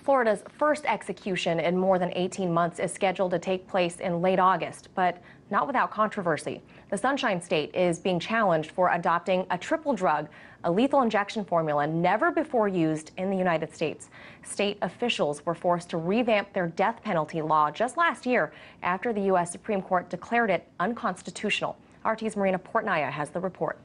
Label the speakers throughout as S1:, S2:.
S1: Florida's first execution in more than 18 months is scheduled to take place in late August, but not without controversy. The Sunshine State is being challenged for adopting a triple drug, a lethal injection formula never before used in the United States. State officials were forced to revamp their death penalty law just last year after the U.S. Supreme Court declared it unconstitutional. RT's Marina Portnaya has the report.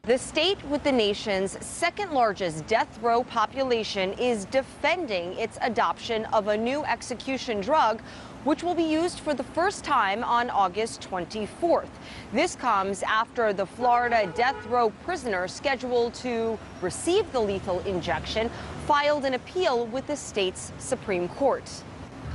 S2: The state with the nation's second largest death row population is defending its adoption of a new execution drug, which will be used for the first time on August 24th. This comes after the Florida death row prisoner scheduled to receive the lethal injection filed an appeal with the state's Supreme Court.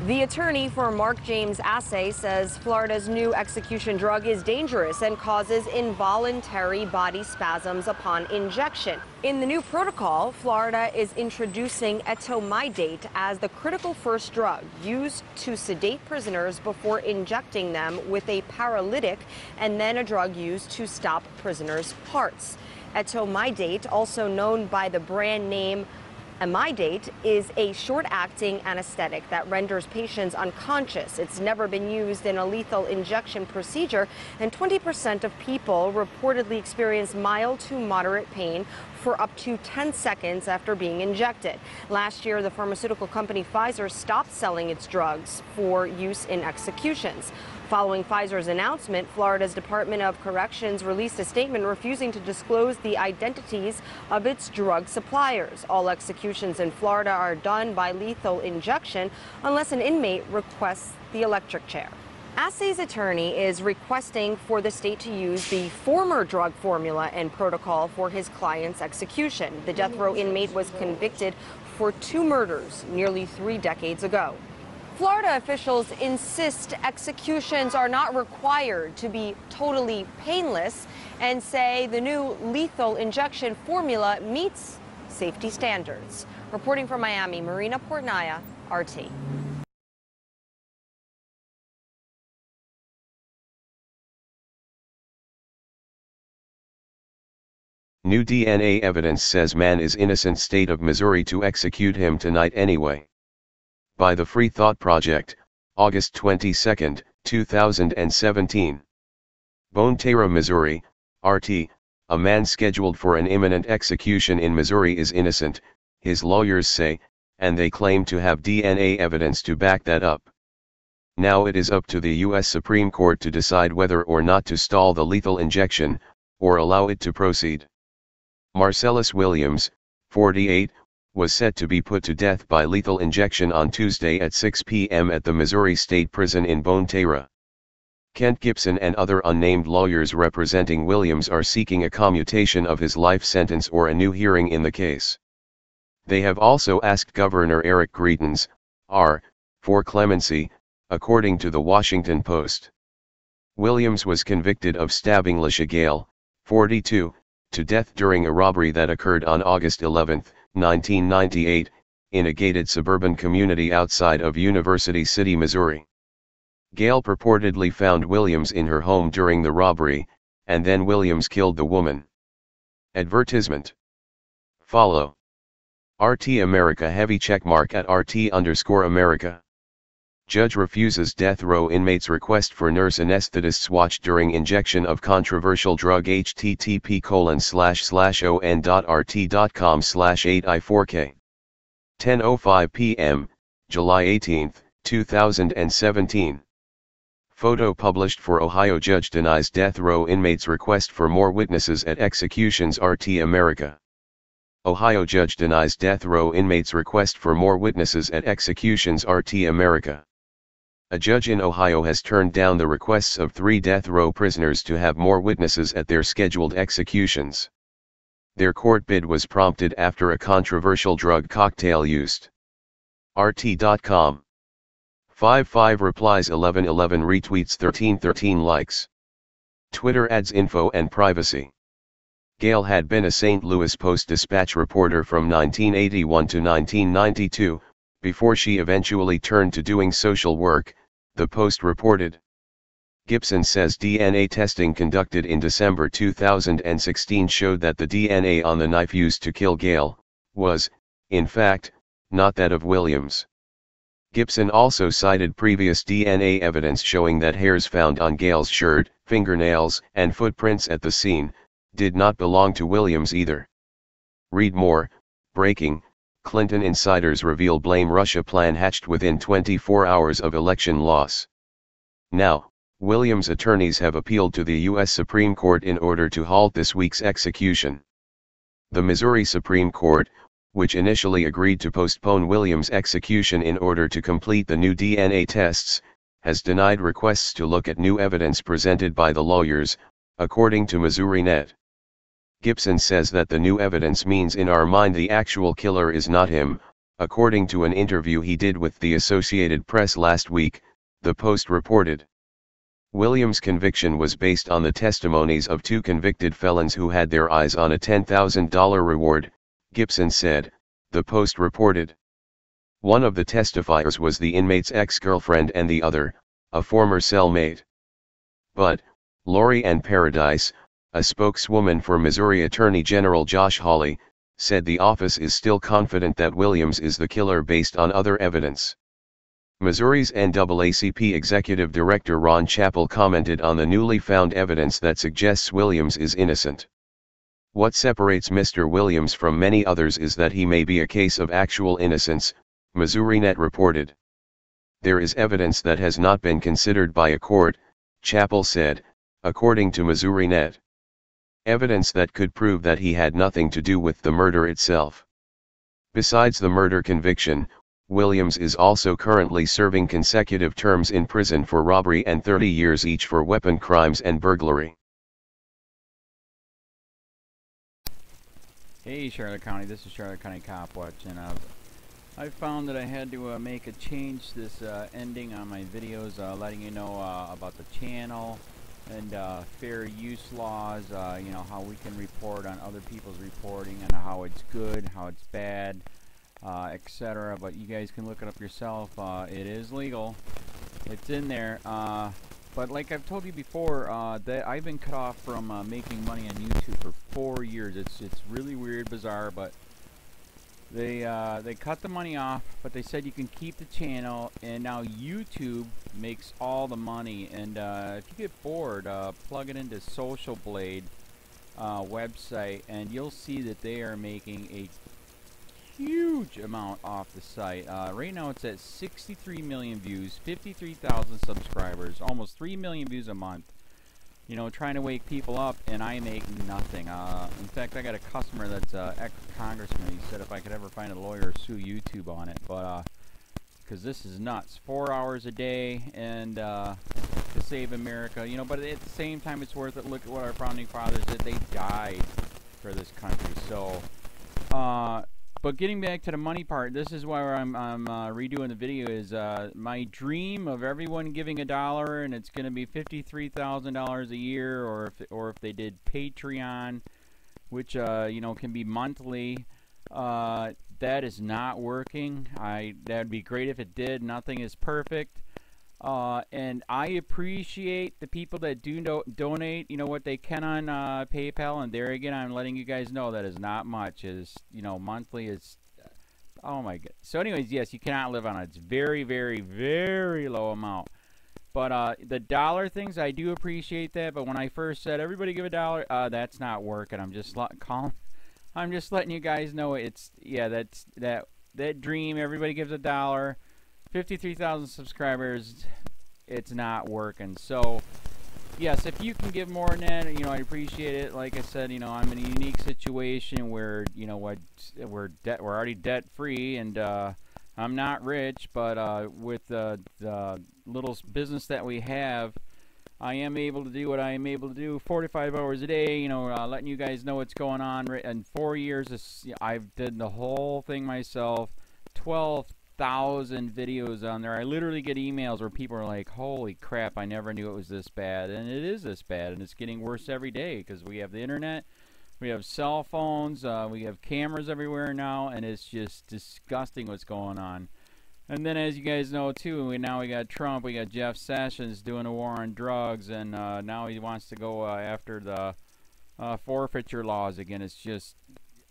S2: The attorney for Mark James Assay says Florida's new execution drug is dangerous and causes involuntary body spasms upon injection. In the new protocol, Florida is introducing etomidate as the critical first drug used to sedate prisoners before injecting them with a paralytic, and then a drug used to stop prisoners' hearts. Etomidate, also known by the brand name Amidate, is a short-acting anesthetic that renders patients unconscious. It's never been used in a lethal injection procedure, and 20% of people reportedly experience mild to moderate pain for up to 10 seconds after being injected. Last year, the pharmaceutical company Pfizer stopped selling its drugs for use in executions. Following Pfizer's announcement, Florida's Department of Corrections released a statement refusing to disclose the identities of its drug suppliers. All executions in Florida are done by lethal injection unless an inmate requests the electric chair. Assay's attorney is requesting for the state to use the former drug formula and protocol for his client's execution. The death row inmate was convicted for 2 murders nearly 3 decades ago. Florida officials insist executions are not required to be totally painless and say the new lethal injection formula meets safety standards. Reporting from Miami, Marina Portnaya, RT.
S3: New DNA evidence says man is innocent. State of Missouri to execute him tonight anyway. By the Free Thought Project, August 22, 2017. Bonne Terre, Missouri, RT, a man scheduled for an imminent execution in Missouri is innocent, his lawyers say, and they claim to have DNA evidence to back that up. Now it is up to the U.S. Supreme Court to decide whether or not to stall the lethal injection, or allow it to proceed. Marcellus Williams, 48, was set to be put to death by lethal injection on Tuesday at 6 p.m. at the Missouri State Prison in Bonne Terre. Kent Gibson and other unnamed lawyers representing Williams are seeking a commutation of his life sentence or a new hearing in the case. They have also asked Governor Eric Greitens, R., for clemency, according to the Washington Post. Williams was convicted of stabbing Lisha Gale, 42, to death during a robbery that occurred on August 11, 1998, in a gated suburban community outside of University City, Missouri. Gale purportedly found Williams in her home during the robbery, and then Williams killed the woman. Advertisement. Follow RT America heavy checkmark at RT_America. Judge refuses death row inmates' request for nurse anesthetist's watch during injection of controversial drug. http://on.rt.com/8i4k. 10:05 p.m., July 18, 2017. Photo published for Ohio judge denies death row inmates' request for more witnesses at executions. RT America. Ohio judge denies death row inmates' request for more witnesses at executions. RT America. A judge in Ohio has turned down the requests of 3 death row prisoners to have more witnesses at their scheduled executions. Their court bid was prompted after a controversial drug cocktail used. RT.com. 55 replies, 1111 retweets, 1313 likes. Twitter adds info and privacy. Gale had been a St. Louis Post-Dispatch reporter from 1981 to 1992, before she eventually turned to doing social work, the Post reported. Gibson says DNA testing conducted in December 2016 showed that the DNA on the knife used to kill Gale was, in fact, not that of Williams. Gibson also cited previous DNA evidence showing that hairs found on Gale's shirt, fingernails, and footprints at the scene did not belong to Williams either. Read more. Breaking: Clinton insiders reveal blame Russia plan hatched within 24 hours of election loss. Now, Williams' attorneys have appealed to the U.S. Supreme Court in order to halt this week's execution. The Missouri Supreme Court, which initially agreed to postpone Williams' execution in order to complete the new DNA tests, has denied requests to look at new evidence presented by the lawyers, according to MissouriNet. Gibson says that the new evidence means in our mind the actual killer is not him, according to an interview he did with the Associated Press last week, the Post reported. Williams' conviction was based on the testimonies of two convicted felons who had their eyes on a $10,000 reward, Gibson said, the Post reported. One of the testifiers was the inmate's ex-girlfriend and the other, a former cellmate. But, Lori Ann Paradise, a spokeswoman for Missouri Attorney General Josh Hawley, said the office is still confident that Williams is the killer based on other evidence. Missouri's NAACP Executive Director Ron Chappell commented on the newly found evidence that suggests Williams is innocent. What separates Mr. Williams from many others is that he may be a case of actual innocence, MissouriNet reported. There is evidence that has not been considered by a court, Chappell said, according to MissouriNet. Evidence that could prove that he had nothing to do with the murder itself. Besides the murder conviction, Williams is also currently serving consecutive terms in prison for robbery and 30 years each for weapon crimes and burglary.
S4: Hey Charlotte County, this is Charlotte County COPWATCH, and I found that I had to make a change this ending on my videos, letting you know about the channel and fair use laws, you know, how we can report on other people's reporting and how it's good, how it's bad, etc. But you guys can look it up yourself. It is legal. It's in there. But like I've told you before, that I've been cut off from making money on YouTube for 4 years. It's really weird, bizarre, but they cut the money off, but they said you can keep the channel, and now YouTube makes all the money. And if you get bored, plug it into Social Blade website, and you'll see that they are making a huge amount off the site. Right now it's at 63 million views, 53,000 subscribers, almost 3 million views a month. You know, trying to wake people up, and I make nothing. In fact, I got a customer that's ex-congressman. He said if I could ever find a lawyer, sue YouTube on it. But because this is nuts, 4 hours a day, and to save America. You know, but at the same time, it's worth it. Look at what our founding fathers did. They died for this country. So, but getting back to the money part, this is why I'm redoing the video. Is my dream of everyone giving $1, and it's going to be $53,000 a year, or if they did Patreon, which you know, can be monthly. That is not working. That'd be great if it did. Nothing is perfect. And I appreciate the people that do donate, you know, what they can on PayPal. And there again, I'm letting you guys know that is not much. Is, you know, monthly is, oh my god. So anyways, yes, you cannot live on it. It's very, very, very low amount. But the dollar things, I do appreciate that. But when I first said everybody give $1, that's not working. I'm just letting you guys know it's, yeah, that dream. Everybody gives $1. 53,000 subscribers, it's not working. So yes, if you can give more than that, you know, I appreciate it. Like I said, you know, I'm in a unique situation where, you know what, we're already debt free, and I'm not rich, but with the little business that we have, I am able to do what I am able to do 45 hours a day, you know, letting you guys know what's going on. In 4 years, I've did the whole thing myself. 12,000 videos on there. I literally get emails where people are like, holy crap, I never knew it was this bad. And it is this bad, and it's getting worse every day because we have the internet, we have cell phones, we have cameras everywhere now, and it's just disgusting what's going on. And then, as you guys know too, now we got Trump, we got Jeff Sessions doing a war on drugs, and now he wants to go after the forfeiture laws again. It's just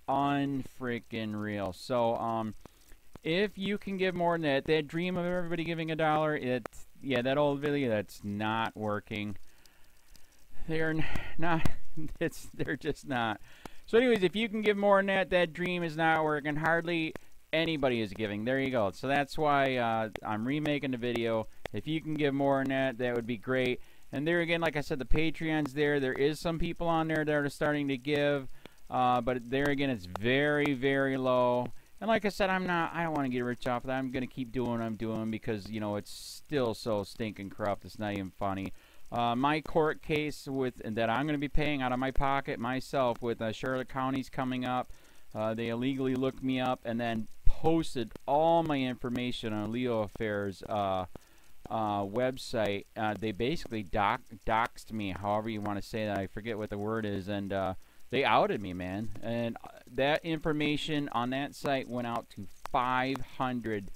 S4: unfreaking real. So If you can give more than that, that dream of everybody giving $1, yeah, that old video, that's not working. They're not, they're just not. So anyways, if you can give more than that, that dream is not working. Hardly anybody is giving. There you go. So that's why I'm remaking the video. If you can give more than that, that would be great. And there again, like I said, the Patreon's there. There is some people on there that are starting to give. But there again, it's very, very low. And like I said, I don't want to get rich off of that. I'm going to keep doing what I'm doing because, you know, it's still so stinking corrupt. It's not even funny. My court case that I'm going to be paying out of my pocket myself with Charlotte County's coming up. They illegally looked me up and then posted all my information on LEOAFFAIRS website. They basically doxed me, however you want to say that. I forget what the word is. And they outed me, man. And that information on that site went out to 500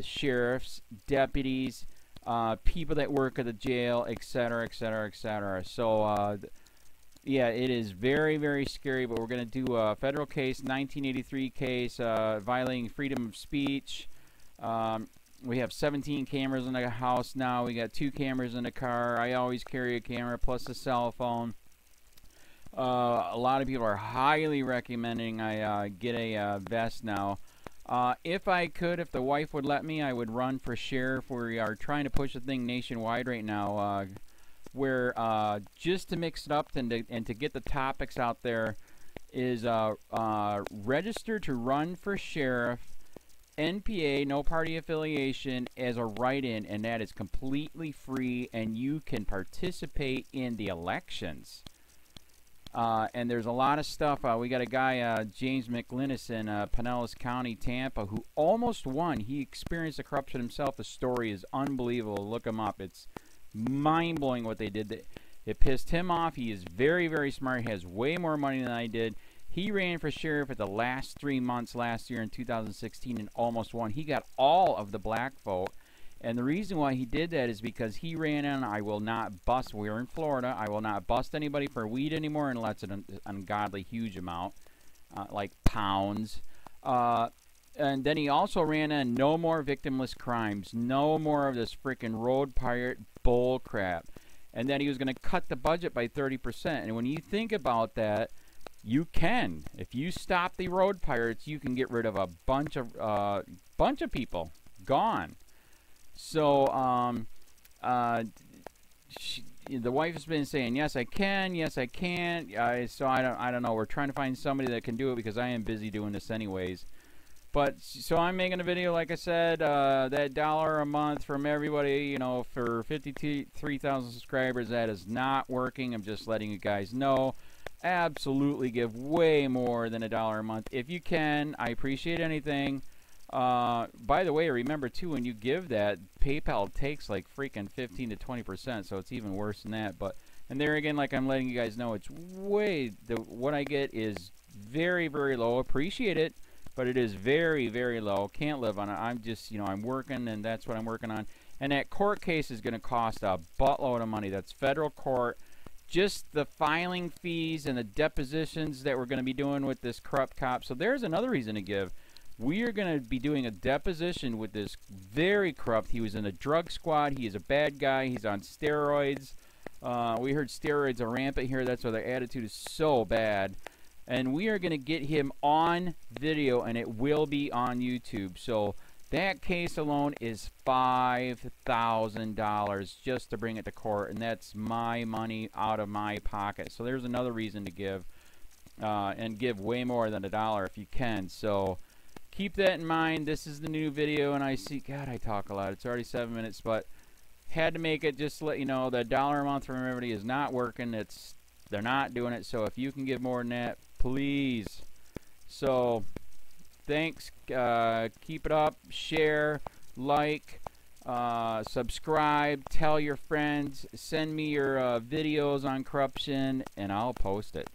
S4: sheriffs, deputies, people that work at the jail, etc., etc., etc. So, yeah, it is very, very scary, but we're going to do a federal case, 1983 case, violating freedom of speech. We have 17 cameras in the house now. We got 2 cameras in the car. I always carry a camera plus a cell phone. A lot of people are highly recommending I get a vest now. If I could, if the wife would let me, I would run for sheriff. We are trying to push the thing nationwide right now, where just to mix it up and to get the topics out there is register to run for sheriff, NPA, no party affiliation, as a write-in, and that is completely free, and you can participate in the elections. And there's a lot of stuff. We got a guy, James McLinnis in Pinellas County, Tampa, who almost won. He experienced the corruption himself. The story is unbelievable. Look him up. It's mind-blowing what they did. It pissed him off. He is very, very smart. He has way more money than I did. He ran for sheriff at the last 3 months last year in 2016 and almost won. He got all of the black vote. And the reason why he did that is because he ran in, I will not bust, we're in Florida, I will not bust anybody for weed anymore unless it's an ungodly huge amount, like pounds. And then he also ran in, no more victimless crimes, no more of this freaking road pirate bull crap. And then he was going to cut the budget by 30%. And when you think about that, you can. If you stop the road pirates, you can get rid of a bunch of people. Gone. So, the wife has been saying, yes, I can, yes, I can't. So I don't know. We're trying to find somebody that can do it because I am busy doing this anyways. But, so I'm making a video, like I said, that $1 a month from everybody, you know, for 53,000 subscribers, that is not working. I'm just letting you guys know. Absolutely give way more than $1 a month. If you can, I appreciate anything. By the way, remember too, when you give that, PayPal takes like freaking 15 to 20%, so it's even worse than that. But, and there again, like I'm letting you guys know, it's way, what I get is very, very low. Appreciate it, but it is very, very low. Can't live on it. I'm just, you know, I'm working, and that's what I'm working on. And that court case is going to cost a buttload of money. That's federal court. Just the filing fees and the depositions that we're going to be doing with this corrupt cop. So there's another reason to give. We are going to be doing a deposition with this very corrupt. He was in a drug squad. He is a bad guy. He's on steroids. We heard steroids are rampant here. That's why their attitude is so bad. And we are going to get him on video, and it will be on YouTube. So that case alone is $5,000 just to bring it to court, and that's my money out of my pocket. So there's another reason to give, and give way more than $1 if you can. So keep that in mind. This is the new video, and I see, God, I talk a lot. It's already 7 minutes, but had to make it just to let you know that $1 a month from everybody is not working. They're not doing it. So if you can give more than that, please. So thanks. Keep it up. Share, like, subscribe, tell your friends, send me your videos on corruption, and I'll post it.